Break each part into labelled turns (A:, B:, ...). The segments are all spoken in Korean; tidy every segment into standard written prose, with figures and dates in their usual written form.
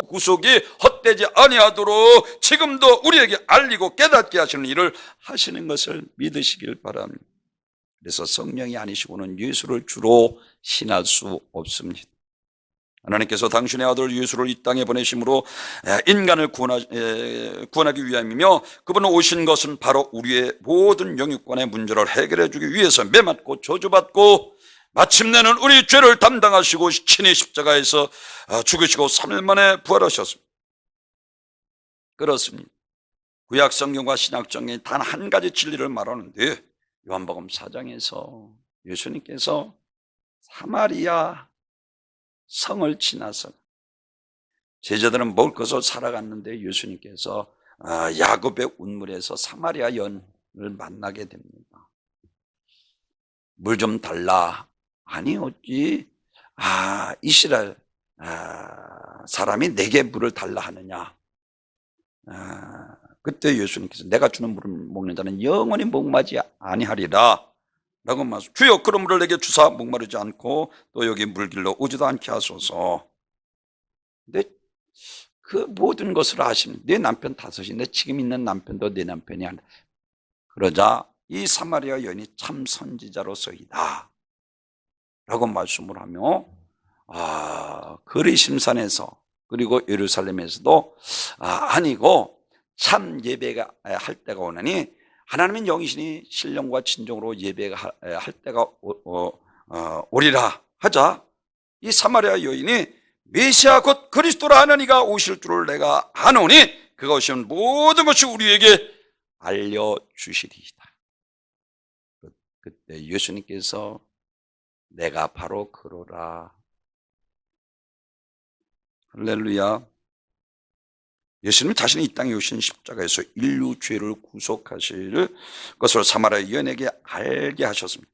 A: 구속이 헛되지 아니하도록 지금도 우리에게 알리고 깨닫게 하시는 일을 하시는 것을 믿으시길 바랍니다. 그래서 성령이 아니시고는 예수를 주로 신할 수 없습니다. 하나님께서 당신의 아들 예수를 이 땅에 보내심으로 인간을 구원하기 위함이며, 그분은 오신 것은 바로 우리의 모든 영육간의 문제를 해결해 주기 위해서 매맞고 저주받고 마침내는 우리 죄를 담당하시고 친히 십자가에서 죽으시고 3일 만에 부활하셨습니다. 그렇습니다. 구약 성경과 신약 성경이 단 한 가지 진리를 말하는데, 요한복음 4장에서 예수님께서 사마리아 성을 지나서 제자들은 먹을 것을 사러 갔는데 예수님께서 야곱의 운물에서 사마리아 연을 만나게 됩니다. 물 좀 달라. 아니 어찌 이스라엘 사람이 내게 물을 달라 하느냐. 그때 예수님께서 내가 주는 물을 먹는 자는 영원히 목마르지 아니하리라 라고 말씀. 주여 그런 물을 내게 주사 목마르지 않고 또 여기 물길로 오지도 않게 하소서. 근데 그 모든 것을 아시는 내 남편 다섯인데 지금 있는 남편도 내 남편이 아니다. 그러자 이 사마리아 여인이 참 선지자로서이다 라고 말씀을 하며 거리심산에서 그리고 예루살렘에서도 아니고 참 예배가 할 때가 오나니 하나님은 영이시니 신령과 진정으로 예배가 할 때가 오리라 하자, 이 사마리아 여인이 메시아 곧 그리스도라 하는 이가 오실 줄을 내가 아노니 그가 오시면 모든 것이 우리에게 알려주시리이다. 그때 예수님께서 내가 바로 그로라. 할렐루야. 예수님은 자신이 이 땅에 오신 십자가에서 인류 죄를 구속하실 것을 사마리아 여인에게 알게 하셨습니다.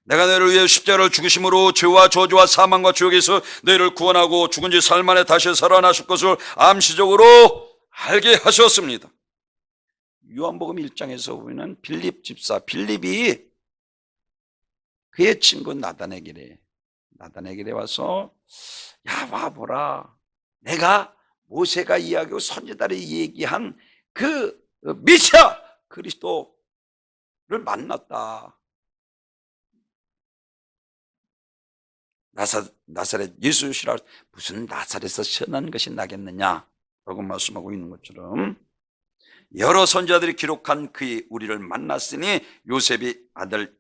A: 내가 너희를 위해 십자가를 죽으심으로 죄와 저주와 사망과 죄악에서 너희를 구원하고 죽은 지 사흘 만에 다시 살아나실 것을 암시적으로 알게 하셨습니다. 요한복음 1장에서 보면 빌립 집사 빌립이 그의 친구 나다나엘에 와서 야 와보라, 내가 모세가 이야기하고 선지자들이 얘기한 그 메시아 그리스도를 만났다. 나사렛 예수시라. 무슨 나사렛에서 선한 것이 나겠느냐 라고 말씀하고 있는 것처럼 여러 선지자들이 기록한 그의 우리를 만났으니 요셉의 아들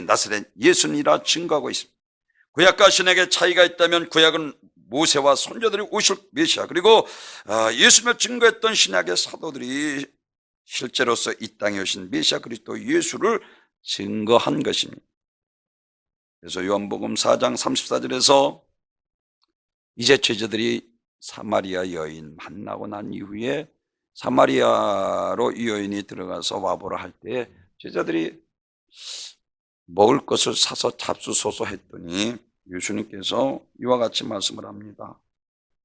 A: 나사렛 예수니라 증거하고 있습니다. 구약과 신약에 차이가 있다면 구약은 모세와 선지자들이 오실 메시아, 그리고 예수님을 증거했던 신약의 사도들이 실제로서 이 땅에 오신 메시아 그리스도 예수를 증거한 것입니다. 그래서 요한복음 4장 34절에서 이제 제자들이 사마리아 여인 만나고 난 이후에 사마리아로 이 여인이 들어가서 와보라 할 때 제자들이 먹을 것을 사서 잡수소서 했더니 예수님께서 이와 같이 말씀을 합니다.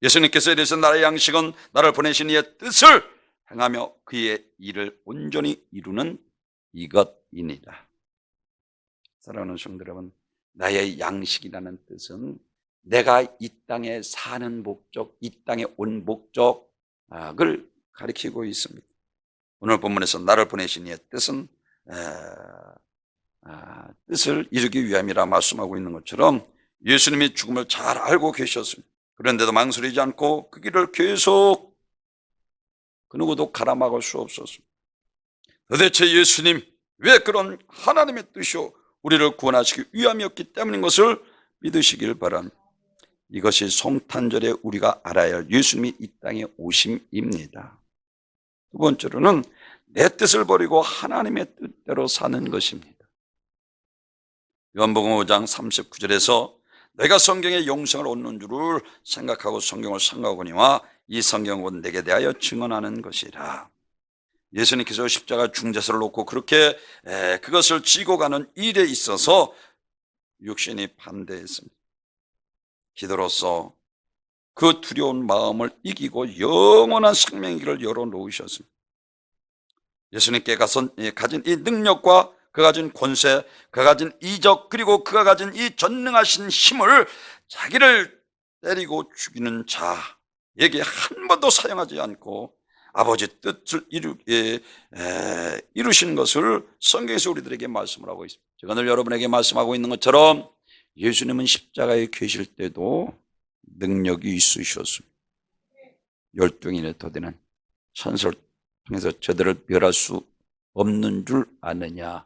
A: 예수님께서 이래서 나의 양식은 나를 보내신 이의 뜻을 행하며 그의 일을 온전히 이루는 이것이니라. 사랑하는 성도 여러분, 나의 양식이라는 뜻은 내가 이 땅에 사는 목적, 이 땅에 온 목적을 가리키고 있습니다. 오늘 본문에서 나를 보내신 이의 뜻은 뜻을 이루기 위함이라 말씀하고 있는 것처럼 예수님이 죽음을 잘 알고 계셨습니다. 그런데도 망설이지 않고 그 길을 계속 그 누구도 가라막을 수 없었습니다. 도대체 예수님 왜 그런 하나님의 뜻이요 우리를 구원하시기 위함이었기 때문인 것을 믿으시길 바랍니다. 이것이 성탄절에 우리가 알아야 할 예수님이 이 땅에 오심입니다. 두 번째로는 내 뜻을 버리고 하나님의 뜻대로 사는 것입니다. 요한복음 5장 39절에서 내가 성경의 영생을 얻는 줄을 생각하고 성경을 생각하거니와 이 성경은 내게 대하여 증언하는 것이라. 예수님께서 십자가 중재서를 놓고 그렇게 그것을 지고 가는 일에 있어서 육신이 반대했습니다. 기도로서 그 두려운 마음을 이기고 영원한 생명의 길을 열어놓으셨습니다. 예수님께 가진 이 능력과 그가 가진 권세, 그가 가진 이적, 그리고 그가 가진 이 전능하신 힘을 자기를 때리고 죽이는 자, 얘기 한 번도 사용하지 않고 아버지 뜻을 이루신 것을 성경에서 우리들에게 말씀을 하고 있습니다. 제가 늘 여러분에게 말씀하고 있는 것처럼 예수님은 십자가에 계실 때도 능력이 있으셨습니다. 12인의 더 되는 천사를 통해서 저들을 멸할 수 없는 줄 아느냐.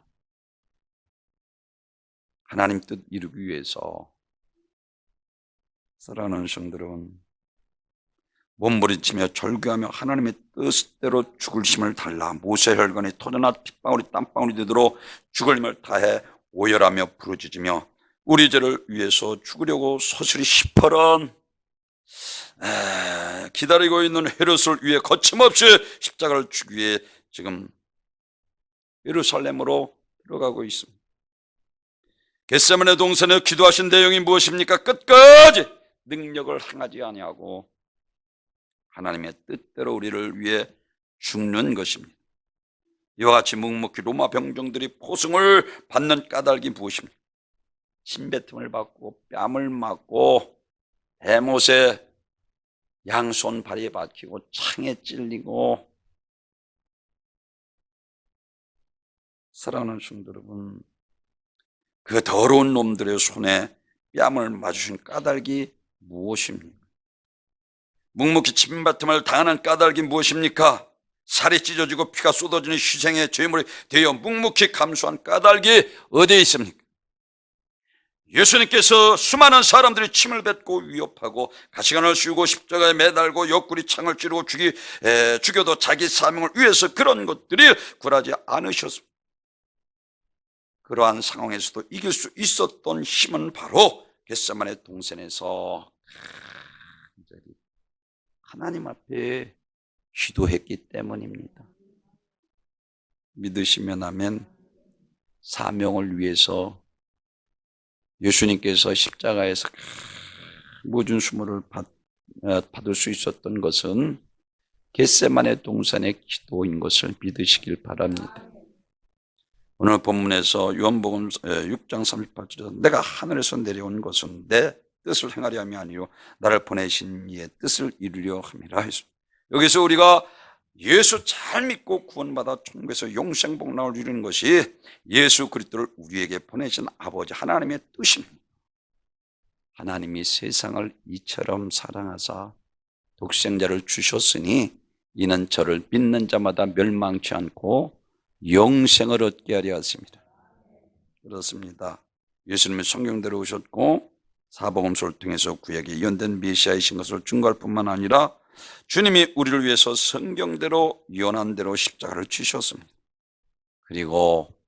A: 하나님 뜻 이루기 위해서 사랑하는 성도 여러분, 몸부림치며 절규하며 하나님의 뜻대로 죽을 힘을 달라 모세 혈관이 터져나 핏방울이 땀방울이 되도록 죽을 힘을 다해 오열하며 부르짖으며 우리 죄를 위해서 죽으려고 서슬이 시퍼런 기다리고 있는 헤롯을 위해 거침없이 십자가를 주기 위해 지금 예루살렘으로 들어가고 있습니다. 겟세마네 동산에 기도하신 내용이 무엇입니까? 끝까지 능력을 행하지 아니하고 하나님의 뜻대로 우리를 위해 죽는 것입니다. 이와 같이 묵묵히 로마 병정들이 포승을 받는 까닭이 무엇입니까? 침뱉음을 받고 뺨을 맞고 대못에 양손 발에 박히고 창에 찔리고. 사랑하는 성도 여러분, 그 더러운 놈들의 손에 뺨을 맞으신 까닭이 무엇입니까? 묵묵히 침뱉음을 당하는 까닭이 무엇입니까? 살이 찢어지고 피가 쏟아지는 희생의 제물이 되어 묵묵히 감수한 까닭이 어디에 있습니까? 예수님께서 수많은 사람들이 침을 뱉고 위협하고 가시관을 씌우고 십자가에 매달고 옆구리 창을 찌르고 죽여도 자기 사명을 위해서 그런 것들이 굴하지 않으셨습니다. 그러한 상황에서도 이길 수 있었던 힘은 바로 겟세마네 동산에서 하나님 앞에 기도했기 때문입니다. 믿으시면 아멘. 사명을 위해서 예수님께서 십자가에서 모든 수모를 받을 수 있었던 것은 겟세마네 동산의 기도인 것을 믿으시길 바랍니다. 오늘 본문에서 요한복음 6장 38절에서 내가 하늘에서 내려온 것은 내 뜻을 행하려 함이 아니요 나를 보내신 이의 뜻을 이루려 함이라 했습니다. 여기서 우리가 예수 잘 믿고 구원받아 천국에서 영생 복락을 이루는 것이 예수 그리스도를 우리에게 보내신 아버지 하나님의 뜻입니다. 하나님이 세상을 이처럼 사랑하사 독생자를 주셨으니 이는 저를 믿는 자마다 멸망치 않고 영생을 얻게 하려 하십니다. 그렇습니다. 예수님이 성경대로 오셨고 사복음서를 통해서 구약에 예언된 메시아이신 것을 증거할 뿐만 아니라 주님이 우리를 위해서 성경대로 예언한 대로 십자가를 지셨습니다. 그리고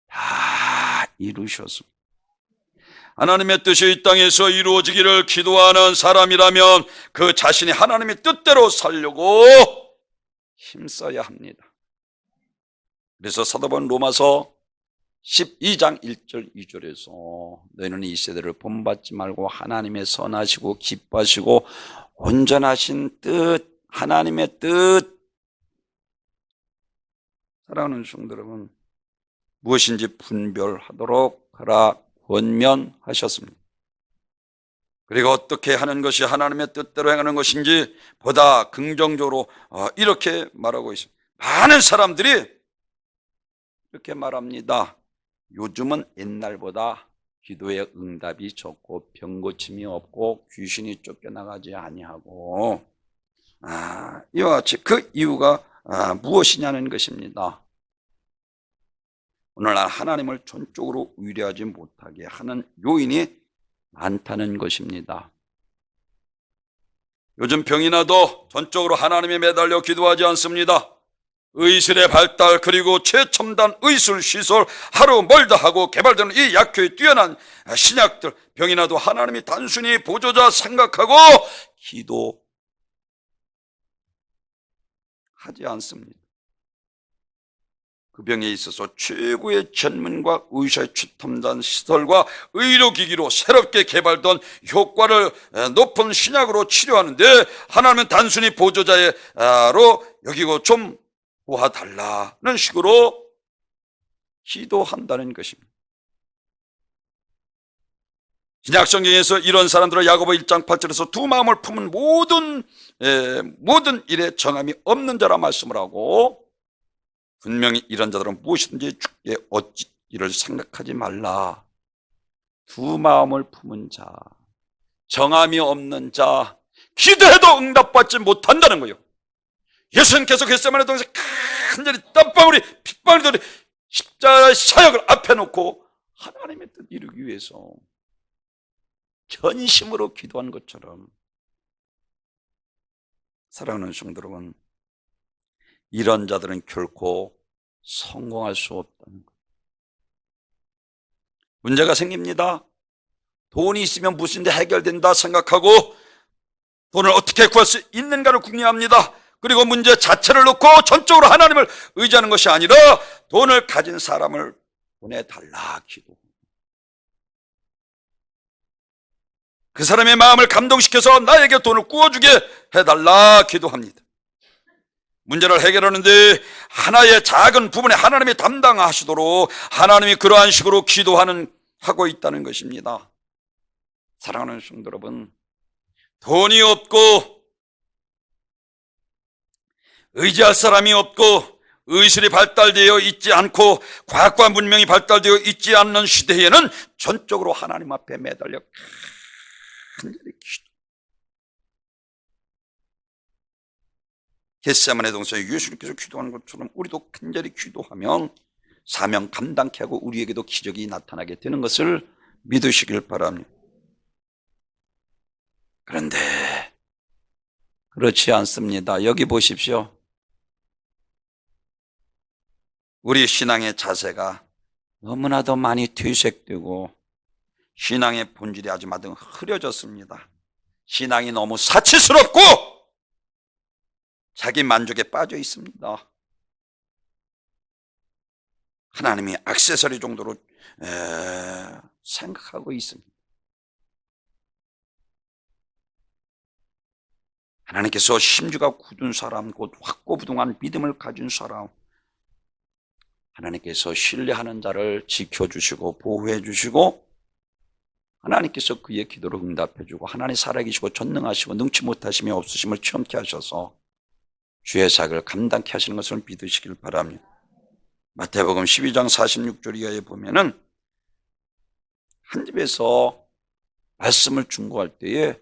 A: 다 이루셨습니다. 하나님의 뜻이 이 땅에서 이루어지기를 기도하는 사람이라면 그 자신이 하나님의 뜻대로 살려고 힘써야 합니다. 그래서 사도바울 로마서 12장 1절 2절에서 너희는 이 세대를 본받지 말고 하나님의 선하시고 기뻐하시고 온전하신 뜻, 하나님의 뜻. 사랑하는 성도 여러분, 무엇인지 분별하도록 하라 권면하셨습니다. 그리고 어떻게 하는 것이 하나님의 뜻대로 행하는 것인지 보다 긍정적으로 이렇게 말하고 있습니다. 많은 사람들이 이렇게 말합니다. 요즘은 옛날보다 기도의 응답이 적고 병고침이 없고 귀신이 쫓겨나가지 아니하고 이와 같이 그 이유가 무엇이냐는 것입니다. 오늘날 하나님을 전적으로 의뢰하지 못하게 하는 요인이 많다는 것입니다. 요즘 병이 나도 전적으로 하나님에 매달려 기도하지 않습니다. 의술의 발달 그리고 최첨단 의술 시설 하루 멀다 하고 개발되는 이 약효에 뛰어난 신약들, 병이 나도 하나님이 단순히 보조자 생각하고 기도하지 않습니다. 그 병에 있어서 최고의 전문과 의사의 최첨단 시설과 의료기기로 새롭게 개발된 효과를 높은 신약으로 치료하는데 하나님은 단순히 보조자로 여기고 좀 도와달라는 식으로 기도한다는 것입니다. 신약 성경에서 이런 사람들은 야고보 1장 8절에서 두 마음을 품은 모든 일에 정함이 없는 자라 말씀을 하고, 분명히 이런 자들은 무엇이든지 주께 얻기를 생각하지 말라. 두 마음을 품은 자, 정함이 없는 자, 기도해도 응답받지 못한다는 거예요. 예수님께서 겟세마네 동산에 간절히 땀방울이 핏방울이 십자가의 사역을 앞에 놓고 하나님의 뜻 이루기 위해서 전심으로 기도한 것처럼, 사랑하는 성도 여러분, 이런 자들은 결코 성공할 수 없다는 것. 문제가 생깁니다. 돈이 있으면 무엇인지 해결된다 생각하고 돈을 어떻게 구할 수 있는가를 궁리합니다. 그리고 문제 자체를 놓고 전적으로 하나님을 의지하는 것이 아니라 돈을 가진 사람을 보내달라 기도. 그 사람의 마음을 감동시켜서 나에게 돈을 구워주게 해달라 기도합니다. 문제를 해결하는데 하나의 작은 부분에 하나님이 담당하시도록 하나님이 그러한 식으로 하고 있다는 것입니다. 사랑하는 성도 여러분, 돈이 없고 의지할 사람이 없고 의술이 발달되어 있지 않고 과학과 문명이 발달되어 있지 않는 시대에는 전적으로 하나님 앞에 매달려 간절히 기도. 겟세마네 동산에 예수님께서 기도하는 것처럼 우리도 간절히 기도하면 사명 감당케 하고 우리에게도 기적이 나타나게 되는 것을 믿으시길 바랍니다. 그런데 그렇지 않습니다. 여기 보십시오. 우리 신앙의 자세가 너무나도 많이 퇴색되고 신앙의 본질이 아주 마등 흐려졌습니다. 신앙이 너무 사치스럽고 자기 만족에 빠져 있습니다. 하나님이 액세서리 정도로 생각하고 있습니다. 하나님께서 심주가 굳은 사람, 곧 확고부동한 믿음을 가진 사람, 하나님께서 신뢰하는 자를 지켜주시고 보호해주시고 하나님께서 그의 기도를 응답해주고 하나님 살아계시고 전능하시고 능치 못하심이 없으심을 체험케 하셔서 주의 사역을 감당케 하시는 것을 믿으시길 바랍니다. 마태복음 12장 46절 이하에 보면은 한 집에서 말씀을 중고할 때에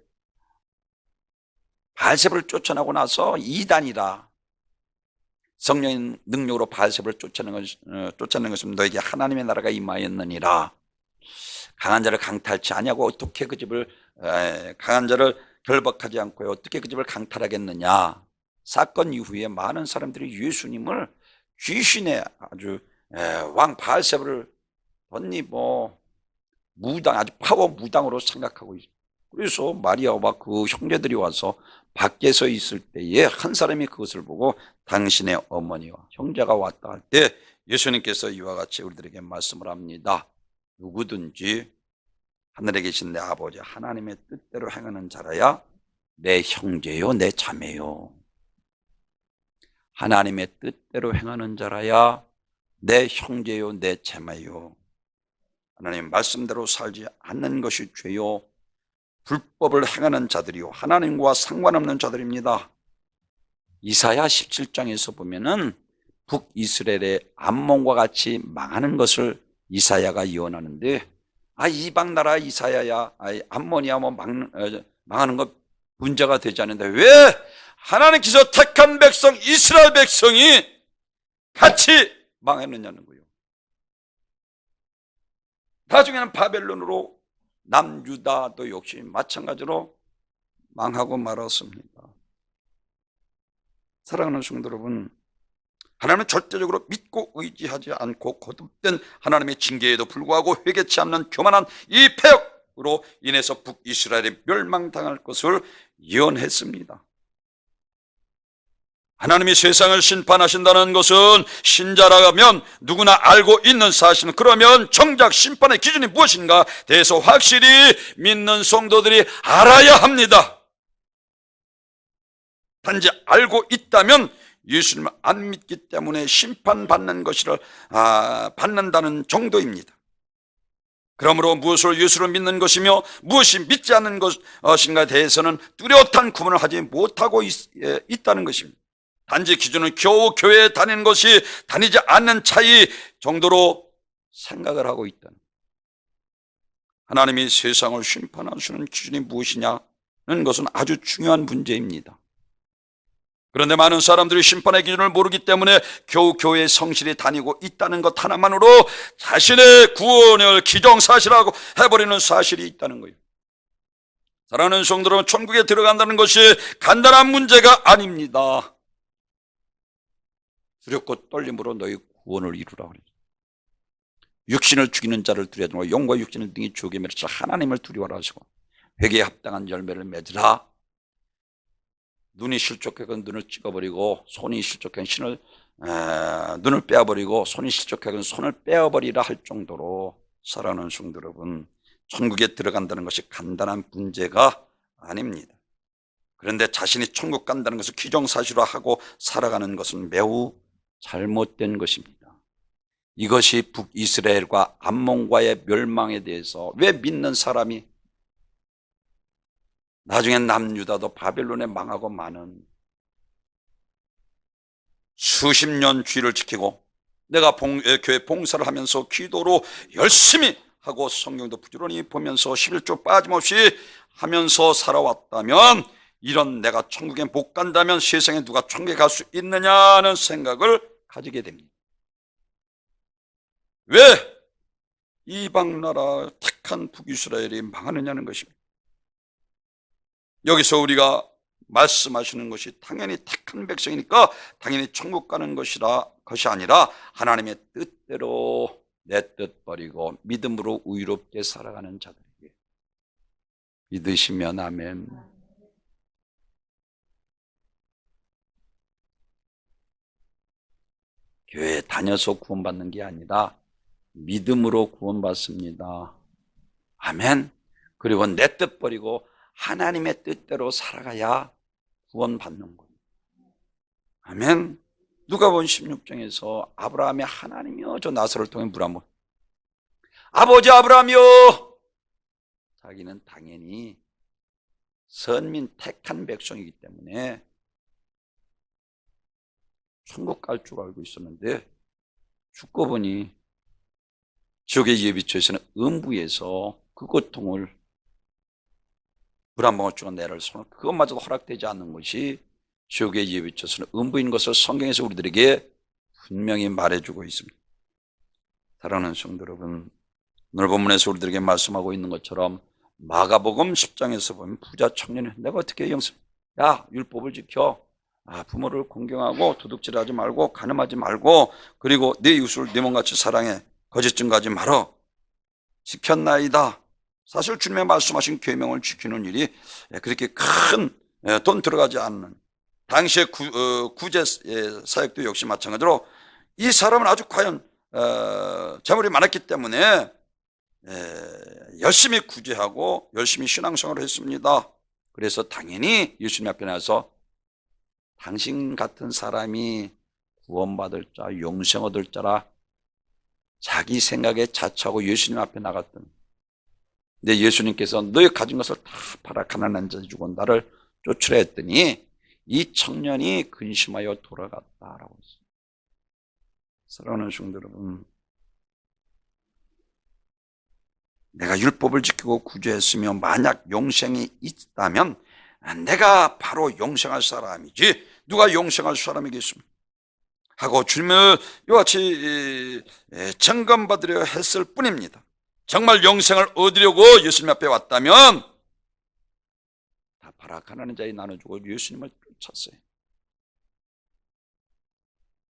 A: 바알세불을 쫓아나고 나서 이단이라 성령의 능력으로 바알세불을 쫓아내는 것은 너에게 하나님의 나라가 임하였느니라. 강한 자를 강탈치 아니하고 어떻게 그 집을 강한 자를 결박하지 않고 어떻게 그 집을 강탈하겠느냐. 사건 이후에 많은 사람들이 예수님을 귀신의 아주 왕 바알세불을 언니 무당, 아주 파워 무당으로 생각하고 있어요. 그래서 마리아와 그 형제들이 와서 밖에서 있을 때에 한 사람이 그것을 보고 당신의 어머니와 형제가 왔다 할 때 예수님께서 이와 같이 우리들에게 말씀을 합니다. 누구든지 하늘에 계신 내 아버지 하나님의 뜻대로 행하는 자라야 내 형제요 내 자매요. 하나님의 뜻대로 행하는 자라야 내 형제요 내 자매요. 하나님 말씀대로 살지 않는 것이 죄요 불법을 행하는 자들이요 하나님과 상관없는 자들입니다. 이사야 17장에서 보면은 북이스라엘의 암몬과 같이 망하는 것을 이사야가 예언하는데, 이방 나라 이사야야, 암몬이야 망하는 것 문제가 되지 않는데 왜 하나님께서 택한 백성 이스라엘 백성이 같이 망했느냐는 거예요. 나중에는 바벨론으로 남유다도 역시 마찬가지로 망하고 말았습니다. 사랑하는 성도 여러분, 하나님은 절대적으로 믿고 의지하지 않고 거듭된 하나님의 징계에도 불구하고 회개치 않는 교만한 이 패역으로 인해서 북이스라엘이 멸망당할 것을 예언했습니다. 하나님이 세상을 심판하신다는 것은 신자라면 누구나 알고 있는 사실은, 그러면 정작 심판의 기준이 무엇인가 대해서 확실히 믿는 성도들이 알아야 합니다. 단지 알고 있다면 예수님을 안 믿기 때문에 심판받는 것이라 받는다는 정도입니다. 그러므로 무엇을 예수로 믿는 것이며 무엇이 믿지 않는 것인가에 대해서는 뚜렷한 구분을 하지 못하고 있다는 것입니다. 단지 기준은 겨우 교회에 다니는 것이 다니지 않는 차이 정도로 생각을 하고 있다는, 하나님이 세상을 심판하시는 기준이 무엇이냐는 것은 아주 중요한 문제입니다. 그런데 많은 사람들이 심판의 기준을 모르기 때문에 겨우 교회에 성실히 다니고 있다는 것 하나만으로 자신의 구원을 기정사실하고 해버리는 사실이 있다는 거예요. 사랑하는 성도 여러분, 천국에 들어간다는 것이 간단한 문제가 아닙니다. 두렵고 떨림으로 너희 구원을 이루라 그랬죠. 육신을 죽이는 자를 두려워하지 말고 영과 육신을 등이 주옥에 매르시라. 하나님을 두려워하라 하시고 회개에 합당한 열매를 맺으라. 눈이 실족하건 눈을 찍어버리고, 손이 실족하건 눈을 빼어버리고, 손이 실족하건 손을 빼어버리라 할 정도로, 사랑하는 성도 여러분, 천국에 들어간다는 것이 간단한 문제가 아닙니다. 그런데 자신이 천국 간다는 것을 기정사실화하고 살아가는 것은 매우 잘못된 것입니다. 이것이 북이스라엘과 암몬과의 멸망에 대해서 왜 믿는 사람이 나중에 남유다도 바벨론에 망하고 많은, 수십 년 주의를 지키고 내가 교회 봉사를 하면서 기도로 열심히 하고 성경도 부지런히 보면서 11조 빠짐없이 하면서 살아왔다면, 이런 내가 천국에 못 간다면 세상에 누가 천국에 갈 수 있느냐는 생각을 가지게 됩니다. 왜 이방 나라 택한 북이스라엘이 망하느냐는 것입니다. 여기서 우리가 말씀하시는 것이 당연히 택한 백성이니까 당연히 천국 가는 것이 아니라 하나님의 뜻대로 내 뜻 버리고 믿음으로 의롭게 살아가는 자들에게, 믿으시면 아멘. 교회에 다녀서 구원받는 게 아니라 믿음으로 구원받습니다. 아멘. 그리고 내 뜻 버리고 하나님의 뜻대로 살아가야 구원받는 거예요. 아멘. 누가복음 16장에서 아브라함의 하나님이여, 저 나사로를 통해 물 한번, 아버지 아브라함이여, 자기는 당연히 선민 택한 백성이기 때문에 천국 갈 줄 알고 있었는데, 죽고 보니 지옥의 예비처에서는 음부에서 그 고통을, 물 한 방울 주고 내를 손을, 그것마저도 허락되지 않는 것이 지옥의 예비처에서는 음부인 것을 성경에서 우리들에게 분명히 말해주고 있습니다. 사랑하는 성도 여러분, 오늘 본문에서 우리들에게 말씀하고 있는 것처럼 마가복음 10장에서 보면 부자 청년이, 내가 어떻게 율법을 지켜, 부모를 공경하고 도둑질하지 말고 간음하지 말고 그리고 네 이웃을 네 몸같이 사랑해, 거짓 증거하지 말어, 지켰나이다. 사실 주님의 말씀하신 계명을 지키는 일이 그렇게 큰 돈 들어가지 않는, 당시의 구제 사역도 역시 마찬가지로 이 사람은 아주 과연 재물이 많았기 때문에 열심히 구제하고 열심히 신앙생활을 했습니다. 그래서 당연히 예수님 앞에 나와서 당신 같은 사람이 구원받을 자, 영생 얻을 자라 자기 생각에 자처하고 예수님 앞에 나갔던, 근데 예수님께서 너희 가진 것을 다 팔아 가난한 자에 주고 나를 쫓으라 했더니 이 청년이 근심하여 돌아갔다라고 했습니다. 사랑하는 성도 여러분, 내가 율법을 지키고 구제했으며 만약 영생이 있다면 내가 바로 영생할 사람이지 누가 영생할 사람이겠습니까? 하고 주님을 이같이 점검받으려 했을 뿐입니다. 정말 영생을 얻으려고 예수님 앞에 왔다면 다 팔아 가난한 자에 나눠주고 예수님을 쫓았어요.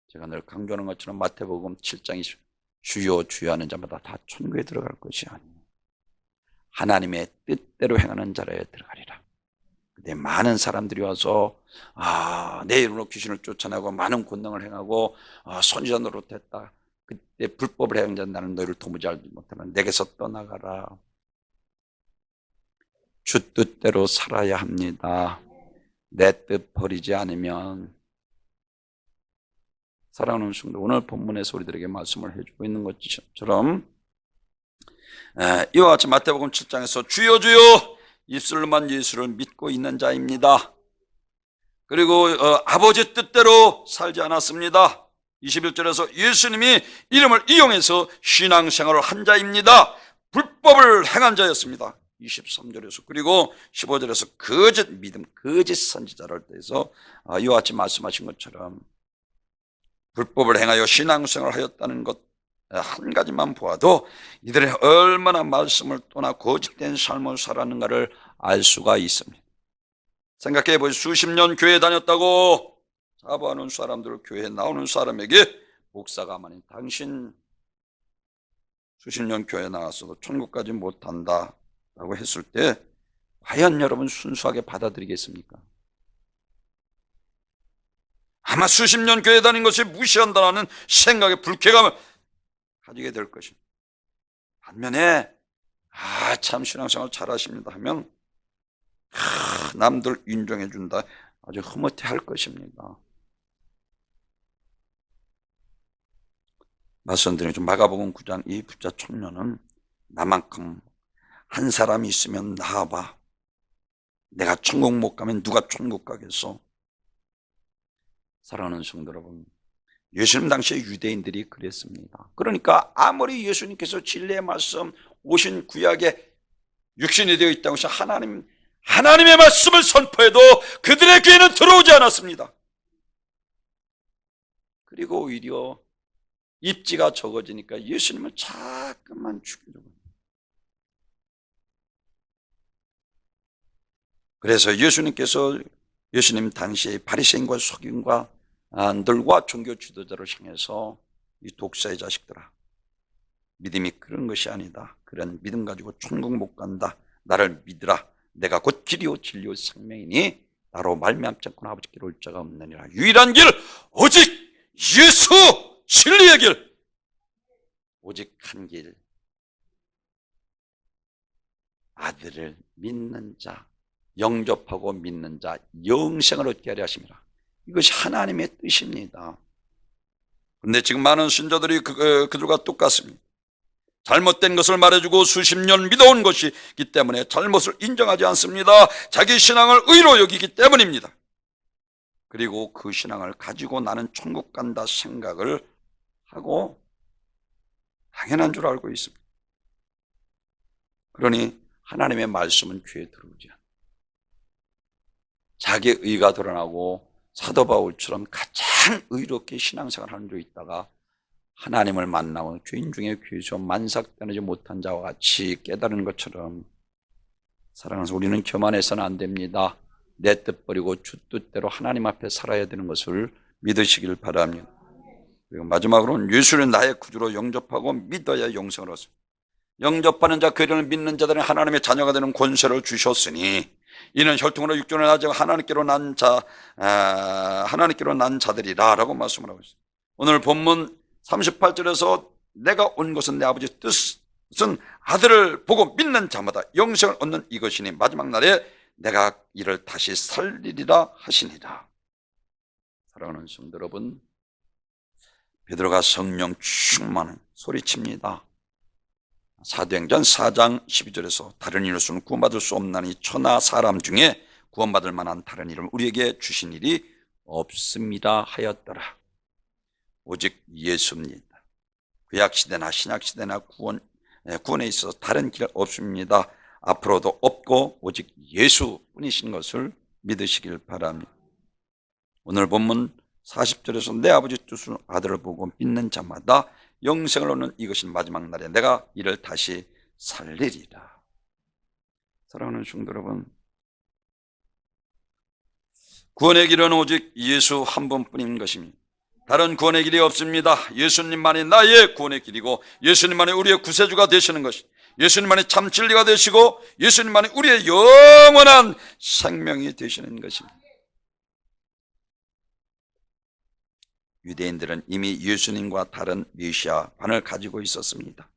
A: 제가 늘 강조하는 것처럼 마태복음 7장이 주여 주여 하는 자마다 다 천국에 들어갈 것이 아니에요. 하나님의 뜻대로 행하는 자라에 들어가리라. 근데 많은 사람들이 와서 내 이름으로 귀신을 쫓아내고 많은 권능을 행하고 선지자 노릇했다. 그때 불법을 행한 자 나는 너희를 도무지 알지 못하는 내게서 떠나가라. 주 뜻대로 살아야 합니다. 내 뜻 버리지 않으면. 사랑하는 성도, 오늘 본문에서 우리들에게 말씀을 해주고 있는 것처럼 이와 같이 마태복음 7장에서 주여 주여 입술로만 예수를 믿고 있는 자입니다. 그리고 아버지 뜻대로 살지 않았습니다. 21절에서 예수님이 이름을 이용해서 신앙생활을 한 자입니다. 불법을 행한 자였습니다. 23절에서 그리고 15절에서 거짓 믿음, 거짓 선지자를 대해서 이와 같이 말씀하신 것처럼 불법을 행하여 신앙생활을 하였다는 것 한 가지만 보아도 이들이 얼마나 말씀을 떠나 거짓된 삶을 살았는가를 알 수가 있습니다. 생각해 보세요. 수십 년 교회 다녔다고 자부하는 사람들, 교회에 나오는 사람에게 목사가 만약 당신 수십 년 교회 나왔어도 천국 가지 못한다 라고 했을 때 과연 여러분 순수하게 받아들이겠습니까? 아마 수십 년 교회 다닌 것이 무시한다는 생각에 불쾌감을 가지게 될 것입니다. 반면에 참 신앙생활 잘하십니다 하면 남들 인정해 준다 아주 흐뭇해 할 것입니다. 말씀드리죠. 마가복음 9장 이 부자 청년은 나만큼 한 사람이 있으면 나와봐. 내가 천국 못 가면 누가 천국 가겠어? 사랑하는 성도 여러분, 예수님 당시에 유대인들이 그랬습니다. 그러니까 아무리 예수님께서 진리의 말씀 오신 구약에 육신이 되어 있다고 해서 하나님의 말씀을 선포해도 그들의 귀에는 들어오지 않았습니다. 그리고 오히려 입지가 적어지니까 예수님을 자꾸만 죽이려고 합니다. 그래서 예수님 당시에 바리새인과 서기관들과 종교 지도자를 향해서 이 독사의 자식들아, 믿음이 그런 것이 아니다. 그런 믿음 가지고 천국 못 간다. 나를 믿으라. 내가 곧 길이요 진리요 생명이니 나로 말미암지 않고는 아버지께로 올 자가 없느니라. 유일한 길 오직 예수, 진리의 길, 오직 한 길, 아들을 믿는 자, 영접하고 믿는 자 영생을 얻게 하려 하심이라. 이것이 하나님의 뜻입니다. 그런데 지금 많은 신자들이 그들과 똑같습니다. 잘못된 것을 말해주고 수십 년 믿어온 것이기 때문에 잘못을 인정하지 않습니다. 자기 신앙을 의로 여기기 때문입니다. 그리고 그 신앙을 가지고 나는 천국 간다 생각을 하고 당연한 줄 알고 있습니다. 그러니 하나님의 말씀은 귀에 들어오지 않습니다. 자기 의가 드러나고 사도 바울처럼 가장 의롭게 신앙생활을 하는 데 있다가 하나님을 만나고 죄인 중에 귀에서 만삭되지 못한 자와 같이 깨달은 것처럼 사랑하는 우리는 교만해서는 안 됩니다. 내 뜻 버리고 주 뜻대로 하나님 앞에 살아야 되는 것을 믿으시길 바랍니다. 그리고 마지막으로는 예수를 나의 구주로 영접하고 믿어야 영생을 얻습니다. 영접하는 자, 그를 믿는 자들은 하나님의 자녀가 되는 권세를 주셨으니 이는 혈통으로 육정을 가지고 하나님께로 난 자들이라 라고 말씀을 하고 있습니다. 오늘 본문 38절에서 내가 온 것은 내 아버지 뜻은 아들을 보고 믿는 자마다 영생을 얻는 이것이니 마지막 날에 내가 이를 다시 살리리라 하시니라. 사랑하는 성도 여러분, 베드로가 성령 충만을 소리칩니다. 사도행전 4장 12절에서 다른 이로서는 구원받을 수 없나니 천하 사람 중에 구원받을 만한 다른 이름을 우리에게 주신 일이 없습니다 하였더라. 오직 예수입니다. 구약시대나 신약시대나 구원에 있어서 다른 길 없습니다. 앞으로도 없고 오직 예수뿐이신 것을 믿으시길 바랍니다. 오늘 본문 40절에서 내 아버지 뜻을 아들을 보고 믿는 자마다 영생을 얻는 이것이 마지막 날에 내가 이를 다시 살리리라. 사랑하는 성도 여러분, 구원의 길은 오직 예수 한 분뿐인 것입니다. 다른 구원의 길이 없습니다. 예수님만이 나의 구원의 길이고 예수님만이 우리의 구세주가 되시는 것입니다. 예수님만이 참 진리가 되시고 예수님만이 우리의 영원한 생명이 되시는 것입니다. 유대인들은 이미 예수님과 다른 메시아관을 가지고 있었습니다.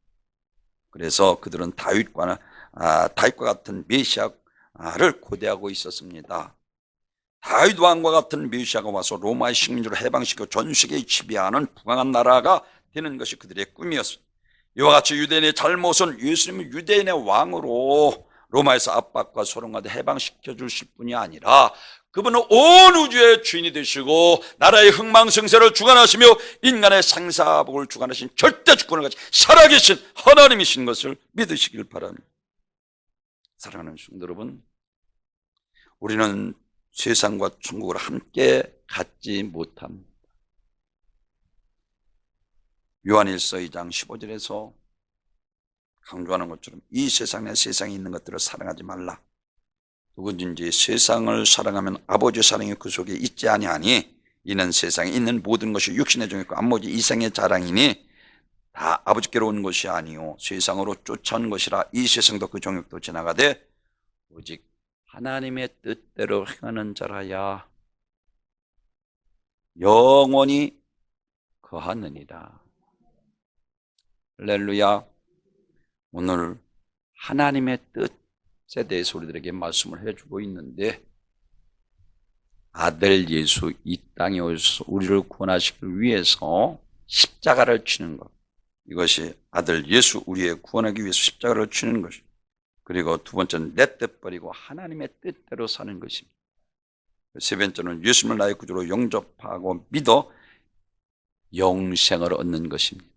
A: 그래서 그들은 다윗과 같은 메시아를 고대하고 있었습니다. 다윗 왕과 같은 메시아가 와서 로마의 식민지로 해방시켜 전 세계에 지배하는 부강한 나라가 되는 것이 그들의 꿈이었습니다. 이와 같이 유대인의 잘못은 예수님은 유대인의 왕으로 로마에서 압박과 소송 가운데 해방시켜 주실 뿐이 아니라 그분은 온 우주의 주인이 되시고 나라의 흥망성쇠를 주관하시며 인간의 생사복을 주관하신 절대 주권을 가진 살아계신 하나님이신 것을 믿으시길 바랍니다. 사랑하는 성도 여러분, 우리는 세상과 천국을 함께 갖지 못합니다. 요한일서 2장 15절에서 강조하는 것처럼 이 세상에 있는 것들을 사랑하지 말라. 누구든지 세상을 사랑하면 아버지의 사랑이 그 속에 있지 아니하니 이는 세상에 있는 모든 것이 육신의 종이고 안모지 이생의 자랑이니 다 아버지께로 온 것이 아니요 세상으로 쫓아온 것이라. 이 세상도 그 종육도 지나가되 오직 하나님의 뜻대로 행하는 자라야 영원히 거하느니라. 할렐루야. 오늘 하나님의 뜻에 대해서 우리들에게 말씀을 해주고 있는데, 아들 예수 이 땅에 오셔서 우리를 구원하시기 위해서 십자가를 치는 것, 이것이 아들 예수 우리의 구원하기 위해서 십자가를 치는 것이, 그리고 두 번째는 내 뜻 버리고 하나님의 뜻대로 사는 것입니다. 세 번째는 예수님을 나의 구주로 영접하고 믿어 영생을 얻는 것입니다.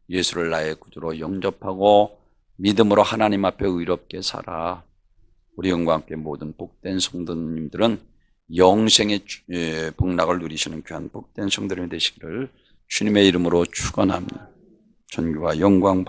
A: 예수를 나의 구주로 영접하고 믿음으로 하나님 앞에 의롭게 살아 우리 영과 함께 모든 복된 성도님들은 영생의 복락을 누리시는 귀한 복된 성도님이 되시기를 주님의 이름으로 축원합니다. 존귀와 영광